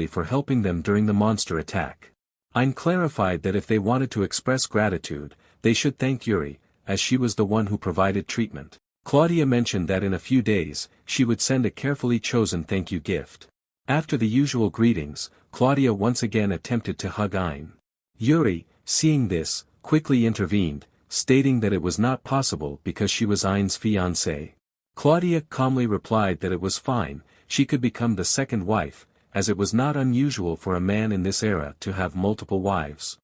for helping them during the monster attack. Ein clarified that if they wanted to express gratitude, they should thank Yuri, as she was the one who provided treatment. Claudia mentioned that in a few days, she would send a carefully chosen thank you gift. After the usual greetings, Claudia once again attempted to hug Ein. Yuri, seeing this, quickly intervened, stating that it was not possible because she was Ein's fiancée. Claudia calmly replied that it was fine, she could become the second wife, as it was not unusual for a man in this era to have multiple wives.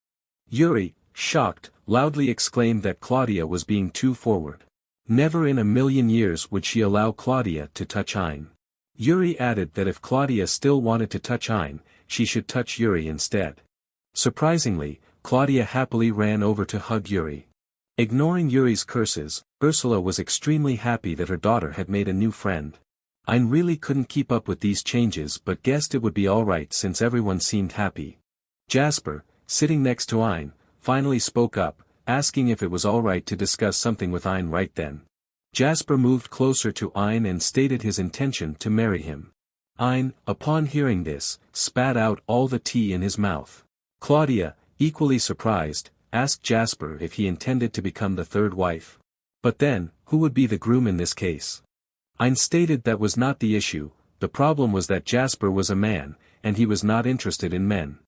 Yuri, shocked, loudly exclaimed that Claudia was being too forward. Never in a million years would she allow Claudia to touch Ein. Yuri added that if Claudia still wanted to touch Ein, she should touch Yuri instead. Surprisingly, Claudia happily ran over to hug Yuri. Ignoring Yuri's curses, Ursula was extremely happy that her daughter had made a new friend. Ein really couldn't keep up with these changes but guessed it would be alright since everyone seemed happy. Jasper, sitting next to Ein, finally spoke up, asking if it was alright to discuss something with Ein right then. Jasper moved closer to Ein and stated his intention to marry him. Ein, upon hearing this, spat out all the tea in his mouth. Claudia, equally surprised, asked Jasper if he intended to become the third wife. But then, who would be the groom in this case? Ein stated that was not the issue, the problem was that Jasper was a man, and he was not interested in men.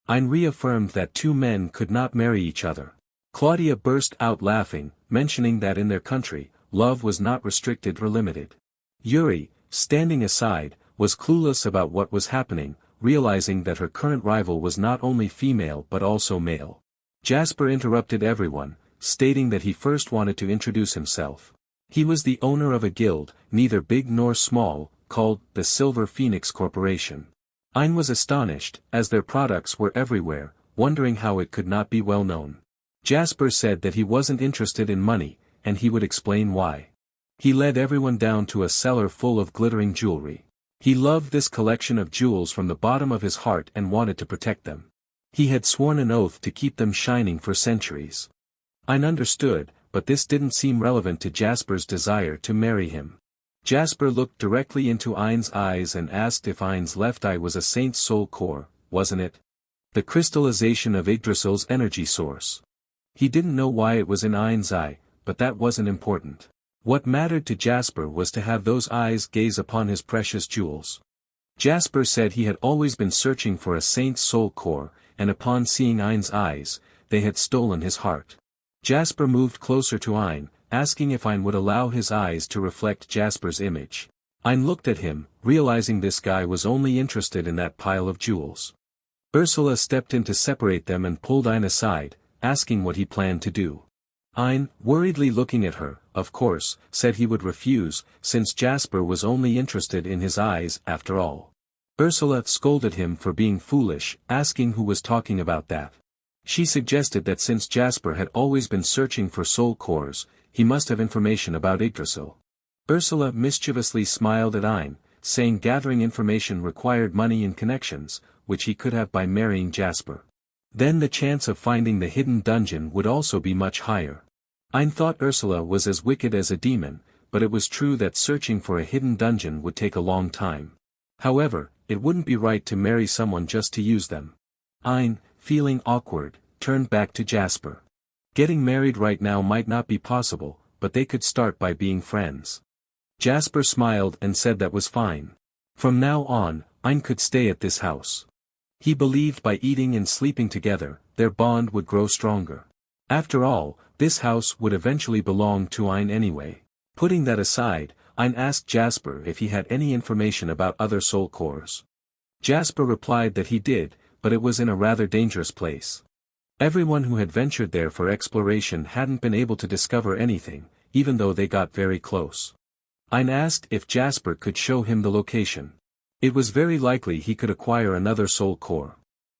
Ein reaffirmed that two men could not marry each other. Claudia burst out laughing, mentioning that in their country, love was not restricted or limited. Yuri, standing aside, was clueless about what was happening, realizing that her current rival was not only female but also male. Jasper interrupted everyone, stating that he first wanted to introduce himself. He was the owner of a guild, neither big nor small, called the Silver Phoenix Corporation. Ein was astonished, as their products were everywhere, wondering how it could not be well known. Jasper said that he wasn't interested in money, and he would explain why. He led everyone down to a cellar full of glittering jewelry. He loved this collection of jewels from the bottom of his heart and wanted to protect them. He had sworn an oath to keep them shining for centuries. Ein understood, but this didn't seem relevant to Jasper's desire to marry him. Jasper looked directly into Ein's eyes and asked if Ein's left eye was a saint's soul core, wasn't it? The crystallization of Yggdrasil's energy source. He didn't know why it was in Ein's eye, but that wasn't important. What mattered to Jasper was to have those eyes gaze upon his precious jewels. Jasper said he had always been searching for a saint's soul core, and upon seeing Ein's eyes, they had stolen his heart. Jasper moved closer to Ein, asking if Ein would allow his eyes to reflect Jasper's image. Ein looked at him, realizing this guy was only interested in that pile of jewels. Ursula stepped in to separate them and pulled Ein aside, asking what he planned to do. Ein, worriedly looking at her, of course, said he would refuse, since Jasper was only interested in his eyes after all. Ursula scolded him for being foolish, asking who was talking about that. She suggested that since Jasper had always been searching for soul cores, he must have information about Yggdrasil. Ursula mischievously smiled at Ein, saying gathering information required money and connections, which he could have by marrying Jasper. Then the chance of finding the hidden dungeon would also be much higher. Ein thought Ursula was as wicked as a demon, but it was true that searching for a hidden dungeon would take a long time. However, it wouldn't be right to marry someone just to use them. Ein, feeling awkward, turned back to Jasper. Getting married right now might not be possible, but they could start by being friends. Jasper smiled and said that was fine. From now on, Ein could stay at this house. He believed by eating and sleeping together, their bond would grow stronger. After all, this house would eventually belong to Ein anyway. Putting that aside, Ein asked Jasper if he had any information about other soul cores. Jasper replied that he did, but it was in a rather dangerous place. Everyone who had ventured there for exploration hadn't been able to discover anything, even though they got very close. Ein asked if Jasper could show him the location. It was very likely he could acquire another soul core.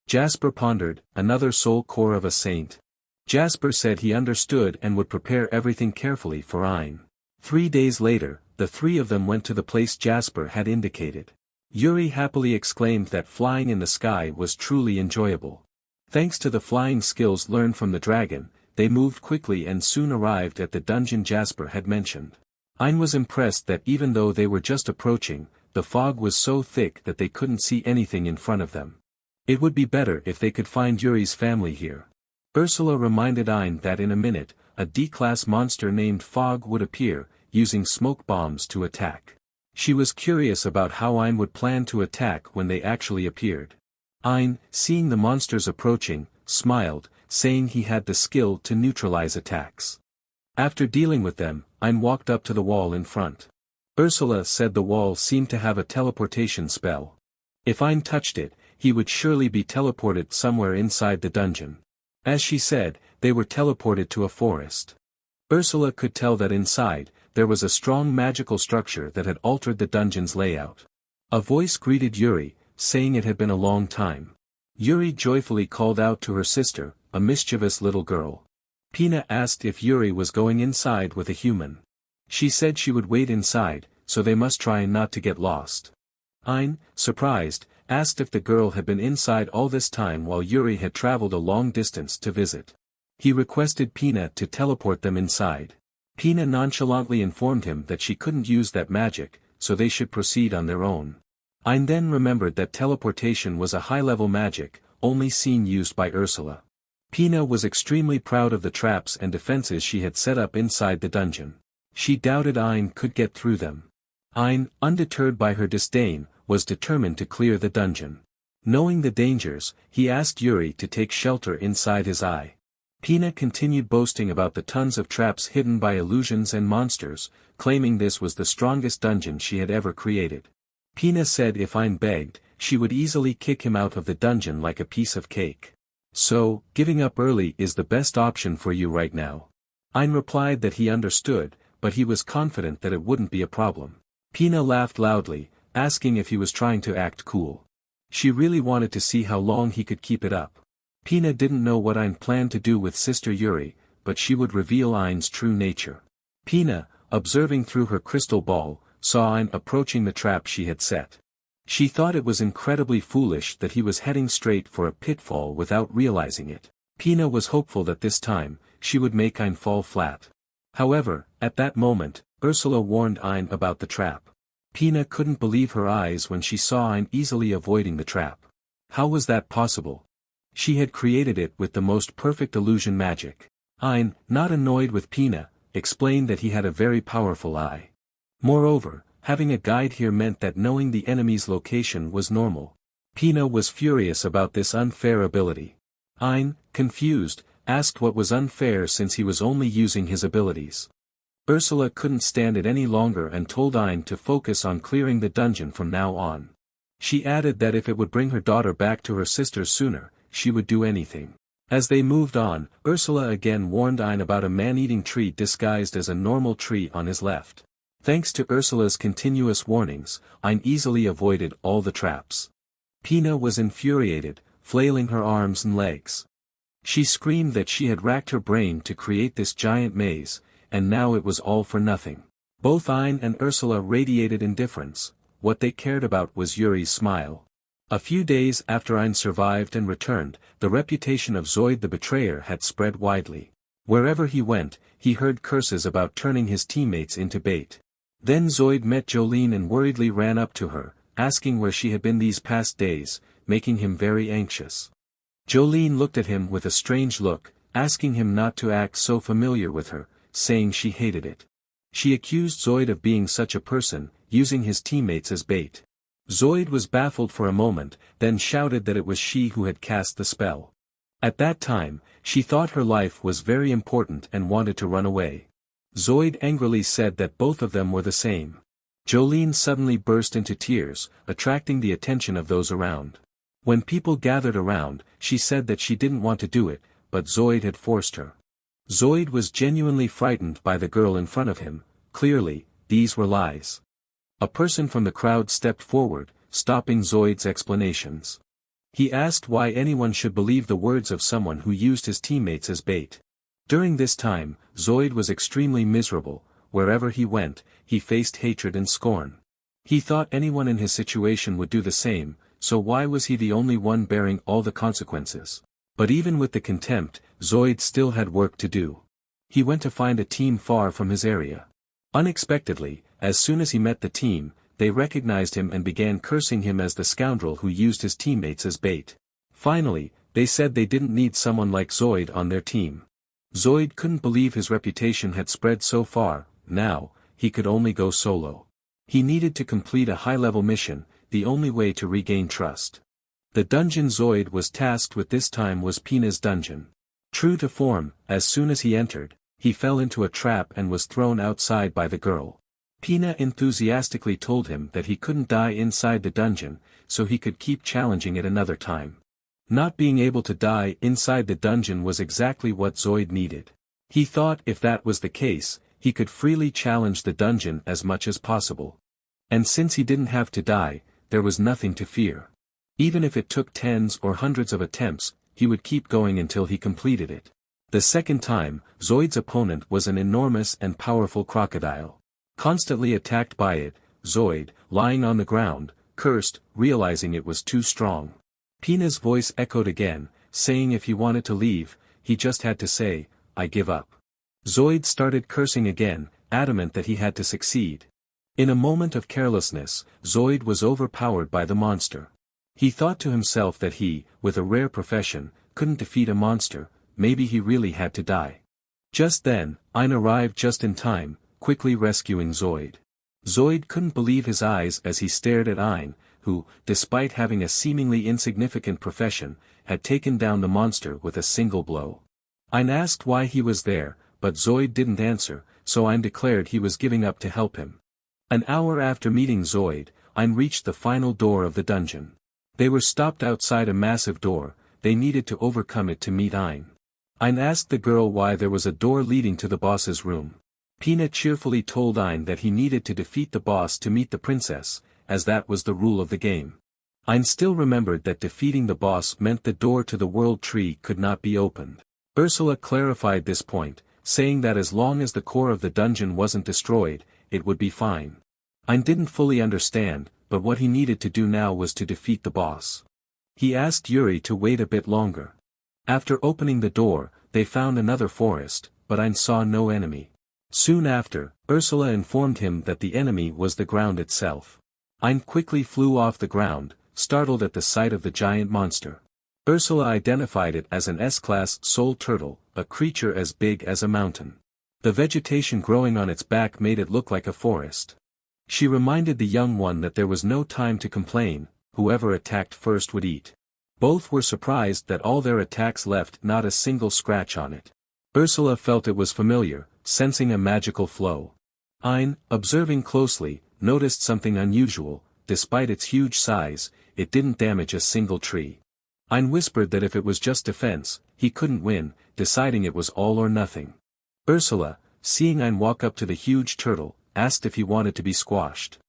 Jasper pondered, another soul core of a saint. Jasper said he understood and would prepare everything carefully for Ein. 3 days later, the three of them went to the place Jasper had indicated. Yuri happily exclaimed that flying in the sky was truly enjoyable. Thanks to the flying skills learned from the dragon, they moved quickly and soon arrived at the dungeon Jasper had mentioned. Ein was impressed that even though they were just approaching, the fog was so thick that they couldn't see anything in front of them. It would be better if they could find Yuri's family here. Ursula reminded Ein that in a minute, a D-class monster named Fog would appear, using smoke bombs to attack. She was curious about how Ein would plan to attack when they actually appeared. Ein, seeing the monsters approaching, smiled, saying he had the skill to neutralize attacks. After dealing with them, Ein walked up to the wall in front. Ursula said the wall seemed to have a teleportation spell. If Ein touched it, he would surely be teleported somewhere inside the dungeon. As she said, they were teleported to a forest. Ursula could tell that inside, there was a strong magical structure that had altered the dungeon's layout. A voice greeted Yuri, saying it had been a long time. Yuri joyfully called out to her sister, a mischievous little girl. Pina asked if Yuri was going inside with a human. She said she would wait inside, so they must try not to get lost. Ein, surprised, asked if the girl had been inside all this time while Yuri had traveled a long distance to visit. He requested Pina to teleport them inside. Pina nonchalantly informed him that she couldn't use that magic, so they should proceed on their own. Ein then remembered that teleportation was a high-level magic, only seen used by Ursula. Pina was extremely proud of the traps and defenses she had set up inside the dungeon. She doubted Ein could get through them. Ein, undeterred by her disdain, was determined to clear the dungeon. Knowing the dangers, he asked Yuri to take shelter inside his eye. Pina continued boasting about the tons of traps hidden by illusions and monsters, claiming this was the strongest dungeon she had ever created. Pina said if Ein begged, she would easily kick him out of the dungeon like a piece of cake. So, giving up early is the best option for you right now. Ein replied that he understood, but he was confident that it wouldn't be a problem. Pina laughed loudly, asking if he was trying to act cool. She really wanted to see how long he could keep it up. Pina didn't know what Ein planned to do with Sister Yuri, but she would reveal Ein's true nature. Pina, observing through her crystal ball, saw Ein approaching the trap she had set. She thought it was incredibly foolish that he was heading straight for a pitfall without realizing it. Pina was hopeful that this time, she would make Ein fall flat. However, at that moment, Ursula warned Ein about the trap. Pina couldn't believe her eyes when she saw Ein easily avoiding the trap. How was that possible? She had created it with the most perfect illusion magic. Ein, not annoyed with Pina, explained that he had a very powerful eye. Moreover, having a guide here meant that knowing the enemy's location was normal. Pina was furious about this unfair ability. Ein, confused, asked what was unfair since he was only using his abilities. Ursula couldn't stand it any longer and told Ein to focus on clearing the dungeon from now on. She added that if it would bring her daughter back to her sister sooner, she would do anything. As they moved on, Ursula again warned Ein about a man-eating tree disguised as a normal tree on his left. Thanks to Ursula's continuous warnings, Ein easily avoided all the traps. Pina was infuriated, flailing her arms and legs. She screamed that she had racked her brain to create this giant maze, and now it was all for nothing. Both Ein and Ursula radiated indifference. What they cared about was Yuri's smile. A few days after Ein survived and returned, the reputation of Zoid the Betrayer had spread widely. Wherever he went, he heard curses about turning his teammates into bait. Then Zoid met Jolene and worriedly ran up to her, asking where she had been these past days, making him very anxious. Jolene looked at him with a strange look, asking him not to act so familiar with her, saying she hated it. She accused Zoid of being such a person, using his teammates as bait. Zoid was baffled for a moment, then shouted that it was she who had cast the spell. At that time, she thought her life was very important and wanted to run away. Zoid angrily said that both of them were the same. Jolene suddenly burst into tears, attracting the attention of those around. When people gathered around, she said that she didn't want to do it, but Zoid had forced her. Zoid was genuinely frightened by the girl in front of him. Clearly, these were lies. A person from the crowd stepped forward, stopping Zoid's explanations. He asked why anyone should believe the words of someone who used his teammates as bait. During this time, Zoid was extremely miserable. Wherever he went, he faced hatred and scorn. He thought anyone in his situation would do the same, so why was he the only one bearing all the consequences? But even with the contempt, Zoid still had work to do. He went to find a team far from his area. Unexpectedly, as soon as he met the team, they recognized him and began cursing him as the scoundrel who used his teammates as bait. Finally, they said they didn't need someone like Zoid on their team. Zoid couldn't believe his reputation had spread so far. Now, he could only go solo. He needed to complete a high-level mission, the only way to regain trust. The dungeon Zoid was tasked with this time was Pina's dungeon. True to form, as soon as he entered, he fell into a trap and was thrown outside by the girl. Pina enthusiastically told him that he couldn't die inside the dungeon, so he could keep challenging it another time. Not being able to die inside the dungeon was exactly what Zoid needed. He thought if that was the case, he could freely challenge the dungeon as much as possible. And since he didn't have to die, there was nothing to fear. Even if it took tens or hundreds of attempts, he would keep going until he completed it. The second time, Zoid's opponent was an enormous and powerful crocodile. Constantly attacked by it, Zoid, lying on the ground, cursed, realizing it was too strong. Pina's voice echoed again, saying if he wanted to leave, he just had to say, "I give up." Zoid started cursing again, adamant that he had to succeed. In a moment of carelessness, Zoid was overpowered by the monster. He thought to himself that he, with a rare profession, couldn't defeat a monster, maybe he really had to die. Just then, Ein arrived just in time, quickly rescuing Zoid. Zoid couldn't believe his eyes as he stared at Ein, who, despite having a seemingly insignificant profession, had taken down the monster with a single blow. Ein asked why he was there, but Zoid didn't answer, so Ein declared he was giving up to help him. An hour after meeting Zoid, Ein reached the final door of the dungeon. They were stopped outside a massive door, they needed to overcome it to meet Ein. Ein asked the girl why there was a door leading to the boss's room. Pina cheerfully told Ein that he needed to defeat the boss to meet the princess, as that was the rule of the game. Ein still remembered that defeating the boss meant the door to the world tree could not be opened. Ursula clarified this point, saying that as long as the core of the dungeon wasn't destroyed, it would be fine. Ein didn't fully understand, but what he needed to do now was to defeat the boss. He asked Yuri to wait a bit longer. After opening the door, they found another forest, but Ein saw no enemy. Soon after, Ursula informed him that the enemy was the ground itself. Ein quickly flew off the ground, startled at the sight of the giant monster. Ursula identified it as an S-class soul turtle, a creature as big as a mountain. The vegetation growing on its back made it look like a forest. She reminded the young one that there was no time to complain, whoever attacked first would eat. Both were surprised that all their attacks left not a single scratch on it. Ursula felt it was familiar, sensing a magical flow. Ein, observing closely, noticed something unusual. Despite its huge size, it didn't damage a single tree. Ein whispered that if it was just defense, he couldn't win, deciding it was all or nothing. Ursula, seeing Ein walk up to the huge turtle, asked if he wanted to be squashed.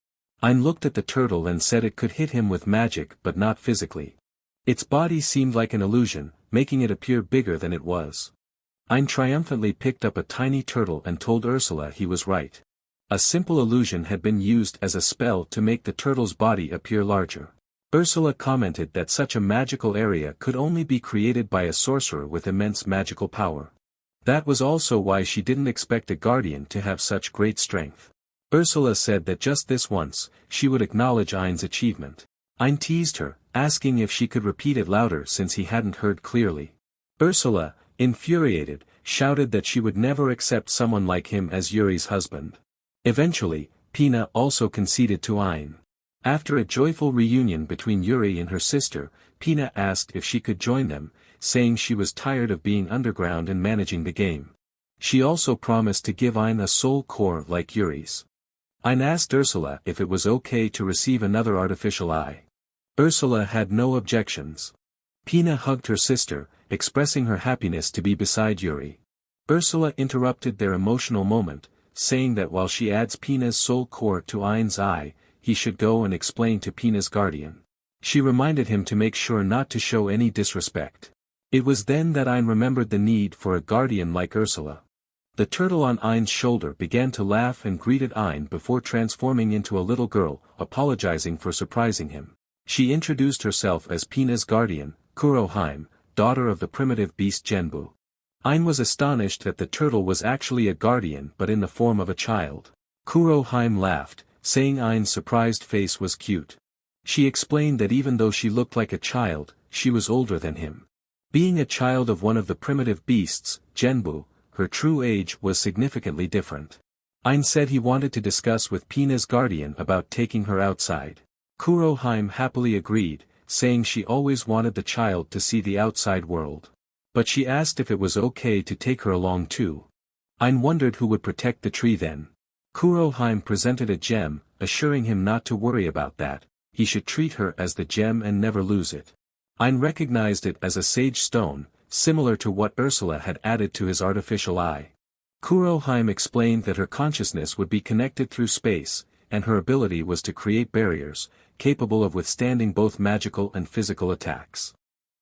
Ein looked at the turtle and said it could hit him with magic but not physically. Its body seemed like an illusion, making it appear bigger than it was. Ein triumphantly picked up a tiny turtle and told Ursula he was right. A simple illusion had been used as a spell to make the turtle's body appear larger. Ursula commented that such a magical area could only be created by a sorcerer with immense magical power. That was also why she didn't expect a guardian to have such great strength. Ursula said that just this once, she would acknowledge Ein's achievement. Ein teased her, asking if she could repeat it louder since he hadn't heard clearly. Ursula, infuriated, shouted that she would never accept someone like him as Yuri's husband. Eventually, Pina also conceded to Ein. After a joyful reunion between Yuri and her sister, Pina asked if she could join them, saying she was tired of being underground and managing the game. She also promised to give Ein a soul core like Yuri's. Ein asked Ursula if it was okay to receive another artificial eye. Ursula had no objections. Pina hugged her sister, expressing her happiness to be beside Yuri. Ursula interrupted their emotional moment, saying that while she adds Pina's soul core to Ein's eye, he should go and explain to Pina's guardian. She reminded him to make sure not to show any disrespect. It was then that Ein remembered the need for a guardian like Ursula. The turtle on Ein's shoulder began to laugh and greeted Ein before transforming into a little girl, apologizing for surprising him. She introduced herself as Pina's guardian, Kuroheim, daughter of the primitive beast Genbu. Ein was astonished that the turtle was actually a guardian but in the form of a child. Kuroheim laughed, saying Ein's surprised face was cute. She explained that even though she looked like a child, she was older than him. Being a child of one of the primitive beasts, Genbu, her true age was significantly different. Ein said he wanted to discuss with Pina's guardian about taking her outside. Kuroheim happily agreed, saying she always wanted the child to see the outside world. But she asked if it was okay to take her along too. Ein wondered who would protect the tree then. Kuroheim presented a gem, assuring him not to worry about that, he should treat her as the gem and never lose it. Ein recognized it as a sage stone, similar to what Ursula had added to his artificial eye. Kuroheim explained that her consciousness would be connected through space, and her ability was to create barriers, capable of withstanding both magical and physical attacks.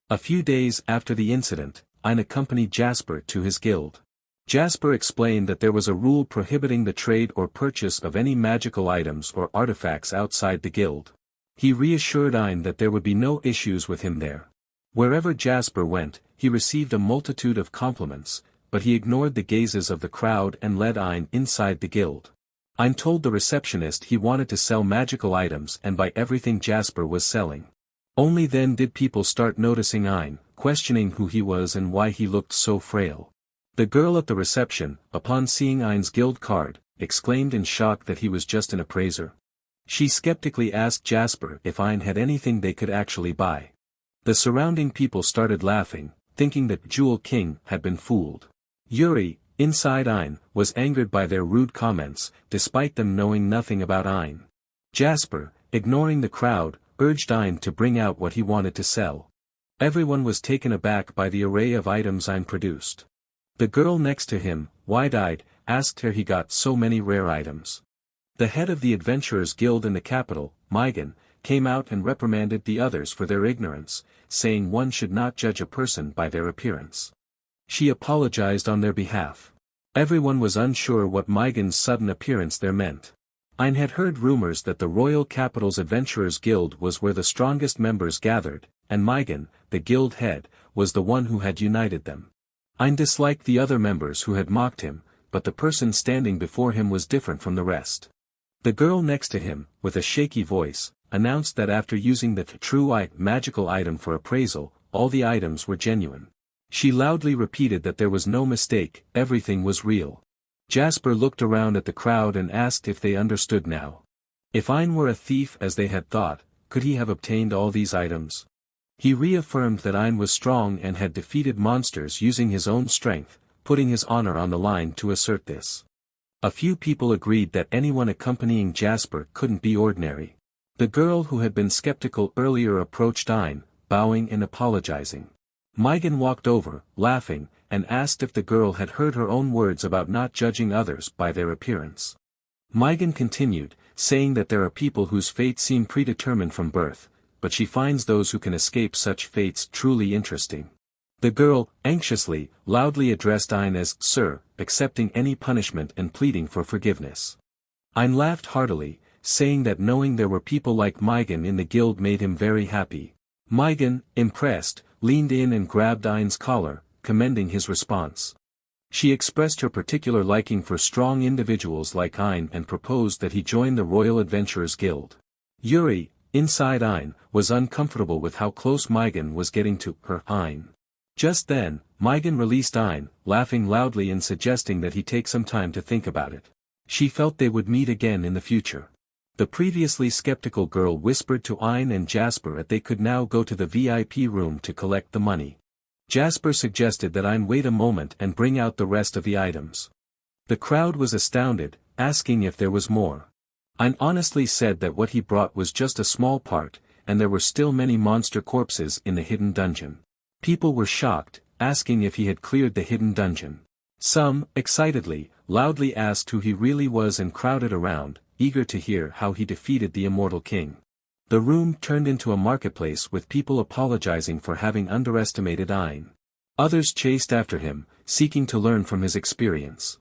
A few days after the incident, Ein accompanied Jasper to his guild. Jasper explained that there was a rule prohibiting the trade or purchase of any magical items or artifacts outside the guild. He reassured Ein that there would be no issues with him there. Wherever Jasper went, he received a multitude of compliments, but he ignored the gazes of the crowd and led Ein inside the guild. Ein told the receptionist he wanted to sell magical items and buy everything Jasper was selling. Only then did people start noticing Ein, questioning who he was and why he looked so frail. The girl at the reception, upon seeing Ein's guild card, exclaimed in shock that he was just an appraiser. She skeptically asked Jasper if Ein had anything they could actually buy. The surrounding people started laughing, thinking that Jewel King had been fooled. Yuri, inside Ein, was angered by their rude comments, despite them knowing nothing about Ein. Jasper, ignoring the crowd, urged Ein to bring out what he wanted to sell. Everyone was taken aback by the array of items Ein produced. The girl next to him, wide-eyed, asked how he got so many rare items. The head of the Adventurers Guild in the capital, Maigen, came out and reprimanded the others for their ignorance, saying one should not judge a person by their appearance. She apologized on their behalf. Everyone was unsure what Maigen's sudden appearance there meant. Ein had heard rumors that the royal capital's Adventurers Guild was where the strongest members gathered, and Maigen, the guild head, was the one who had united them. Ein disliked the other members who had mocked him, but the person standing before him was different from the rest. The girl next to him, with a shaky voice, announced that after using the true magical item for appraisal, all the items were genuine. She loudly repeated that there was no mistake, everything was real. Jasper looked around at the crowd and asked if they understood now. If Ein were a thief as they had thought, could he have obtained all these items? He reaffirmed that Ein was strong and had defeated monsters using his own strength, putting his honor on the line to assert this. A few people agreed that anyone accompanying Jasper couldn't be ordinary. The girl who had been skeptical earlier approached Ein, bowing and apologizing. Maigen walked over, laughing, and asked if the girl had heard her own words about not judging others by their appearance. Maigen continued, saying that there are people whose fates seem predetermined from birth, but she finds those who can escape such fates truly interesting. The girl, anxiously, loudly addressed Ein as Sir, accepting any punishment and pleading for forgiveness. Ein laughed heartily, saying that knowing there were people like Maigen in the guild made him very happy. Maigen, impressed, leaned in and grabbed Ein's collar, commending his response. She expressed her particular liking for strong individuals like Ein and proposed that he join the Royal Adventurers Guild. Yuri, inside Ein, was uncomfortable with how close Maigen was getting to her. Ein. Just then, Maigen released Ein, laughing loudly and suggesting that he take some time to think about it. She felt they would meet again in the future. The previously skeptical girl whispered to Ein and Jasper that they could now go to the VIP room to collect the money. Jasper suggested that Ein wait a moment and bring out the rest of the items. The crowd was astounded, asking if there was more. Ein honestly said that what he brought was just a small part, and there were still many monster corpses in the hidden dungeon. People were shocked, asking if he had cleared the hidden dungeon. Some, excitedly, loudly asked who he really was and crowded around, eager to hear how he defeated the immortal king. The room turned into a marketplace with people apologizing for having underestimated Ein. Others chased after him, seeking to learn from his experience.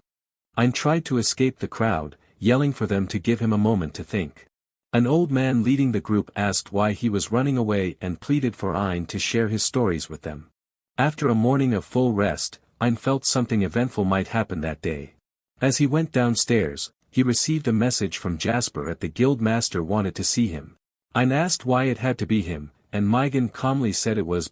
Ein tried to escape the crowd, yelling for them to give him a moment to think. An old man leading the group asked why he was running away and pleaded for Ein to share his stories with them. After a morning of full rest, Ein felt something eventful might happen that day. As he went downstairs, he received a message from Jasper at the guild master wanted to see him. Ein asked why it had to be him, and Mygon calmly said it was